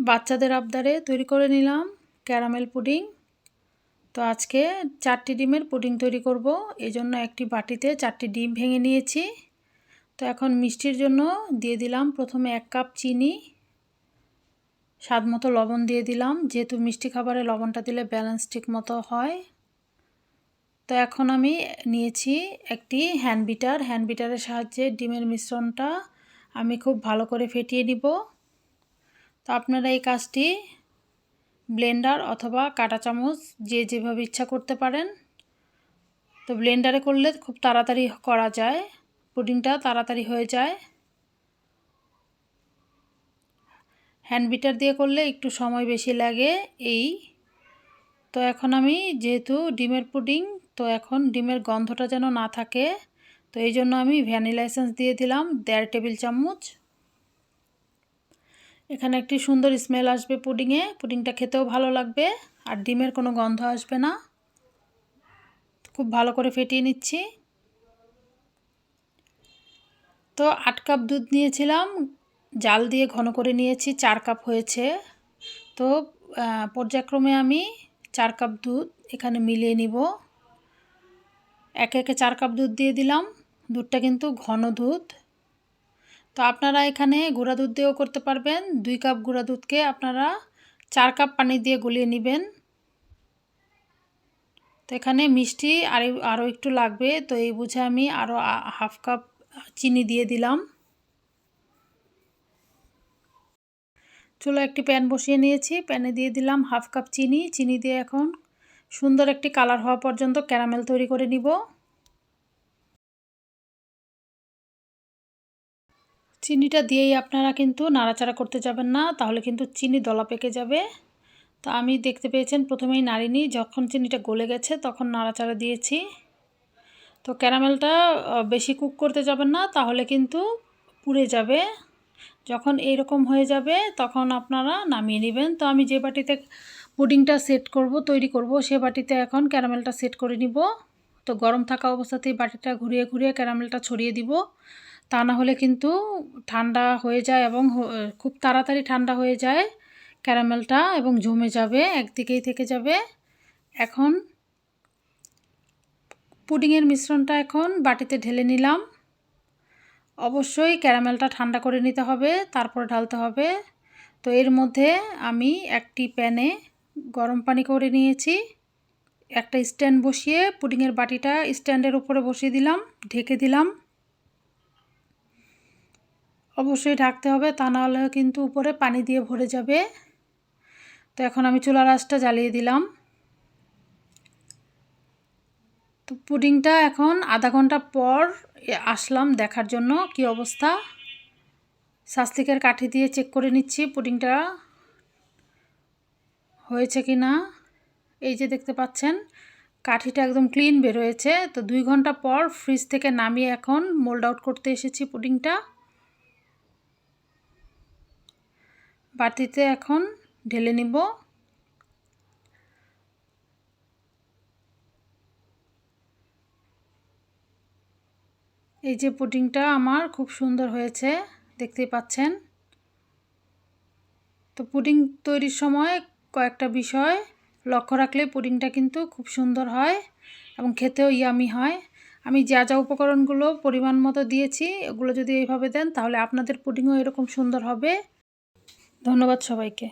বাচ্চাদের আবদারে তৈরি করে নিলাম ক্যারামেল পুডিং। তো আজকে 4টি ডিমের পুডিং তৈরি করব। এজন্য একটি বাটিতে 4টি ডিম ভেঙে নিয়েছি। তো এখন মিষ্টির জন্য দিয়ে দিলাম প্রথমে 1 কাপ চিনি, স্বাদমতো লবণ দিয়ে দিলাম, যেহেতু মিষ্টি খাবারে লবণটা দিলে ব্যালেন্স ঠিক মতো হয়। তো এখন আমি নিয়েছি একটি হ্যান্ড বিটারের সাহায্যে ডিমের মিশ্রণটা আমি খুব ভালো করে ফেটিয়ে নিব। তো আপনারা এই কাজটি ব্লেন্ডার অথবা কাঁটা চামচ যেভাবে ইচ্ছা করতে পারেন। তো ব্লেন্ডারে করলে খুব তাড়াতাড়ি করা যায়, পুডিংটা তাড়াতাড়ি হয়ে যায়। হ্যান্ড বিটার দিয়ে করলে একটু সময় বেশি লাগে তো এখন আমি যেহেতু ডিমের পুডিং, তো এখন ডিমের গন্ধটা যেন না থাকে, তো এই জন্য আমি ভ্যানিলা এসেন্স দিয়ে দিলাম 1.5 টেবিল চামচ। এখানে একটি সুন্দর স্মেল আসবে পুডিংটা খেতেও ভালো লাগবে আর ডিমের কোনো গন্ধ আসবে না। খুব ভালো করে ফেটিয়ে নিচ্ছি। তো 8 কাপ দুধ নিয়েছিলাম, জাল দিয়ে ঘন করে নিয়েছি, 4 কাপ হয়েছে। তো পর্যায়ক্রমে আমি 4 কাপ দুধ এখানে মিলিয়ে নিব। একে একে 4 কাপ দুধ দিয়ে দিলাম। দুধটা কিন্তু ঘন দুধ। তো আপনারা এখানে গুঁড়া দুধ দিয়েও করতে পারবেন। 2 কাপ গুঁড়া দুধকে আপনারা 4 কাপ পানি দিয়ে গলিয়ে নেবেন। তো এখানে মিষ্টি আরও একটু লাগবে, তো এই বুঝে আমি আরও হাফ কাপ চিনি দিয়ে দিলাম। চুলায় একটি প্যান বসিয়ে নিয়েছি, প্যানে দিয়ে দিলাম হাফ কাপ চিনি দিয়ে এখন সুন্দর একটি কালার হওয়া পর্যন্ত ক্যারামেল তৈরি করে নিব। চিনিটা দিয়েই আপনারা কিন্তু নাড়াচাড়া করতে যাবেন না, তাহলে কিন্তু চিনি দলা পেকে যাবে। তো আমি দেখতে পেয়েছেন প্রথমেই নাড়িনি, যখন চিনিটা গলে গেছে তখন নাড়াচাড়া দিয়েছি। তো ক্যারামেলটা বেশি কুক করতে যাবেন না, তাহলে কিন্তু পুড়ে যাবে। যখন এইরকম হয়ে যাবে তখন আপনারা নামিয়ে নেবেন। তো আমি যে বাটিতে পুডিংটা তৈরি করব সে বাটিতে এখন ক্যারামেলটা সেট করে নিব। তো গরম থাকা অবস্থাতেই বাটিটা ঘুরিয়ে ঘুরিয়ে ক্যারামেলটা ছড়িয়ে দিব, তা না হলে কিন্তু ঠান্ডা হয়ে যায় এবং খুব তাড়াতাড়ি ঠান্ডা হয়ে যায় ক্যারামেলটা এবং জমে যাবে, একদিকেই থেকে যাবে। এখন পুডিংয়ের মিশ্রণটা এখন বাটিতে ঢেলে নিলাম। অবশ্যই ক্যারামেলটা ঠান্ডা করে নিতে হবে, তারপর ঢালতে হবে। তো এর মধ্যে আমি একটি প্যানে গরম পানি করে নিয়েছি, একটা স্ট্যান্ড বসিয়ে পুডিংয়ের বাটিটা স্ট্যান্ডের উপরে বসিয়ে দিলাম, ঢেকে দিলাম। অবশ্যই ঢাকতে হবে, তা না হলে কিন্তু উপরে পানি দিয়ে ভরে যাবে। তো এখন আমি চুলার আঁচটা জ্বালিয়ে দিলাম। তো পুডিংটা এখন আধা ঘন্টা পর আসলাম দেখার জন্য কি অবস্থা। স্বাস্তিকের কাঠি দিয়ে চেক করে নিচ্ছি পুডিংটা হয়েছে কি না। এই যে দেখতে পাচ্ছেন কাঠিটা একদম ক্লিন বের হয়েছে। তো 2 ঘন্টা পর ফ্রিজ থেকে নামিয়ে এখন মোল্ড আউট করতে এসেছি পুডিংটা। বাটিতে এখন ঢেলে নিব। এই যে পুডিংটা আমার খুব সুন্দর হয়েছে, দেখতেই পাচ্ছেন। তো পুডিং তৈরির সময় কয়েকটা বিষয় লক্ষ্য রাখলে পুডিংটা কিন্তু খুব সুন্দর হয় এবং খেতেও ইয়ামি হয়। আমি যা যা উপকরণগুলো পরিমাণ মতো দিয়েছি, এগুলো যদি এইভাবে দেন তাহলে আপনাদের পুডিংও এরকম সুন্দর হবে। ধন্যবাদ সবাইকে।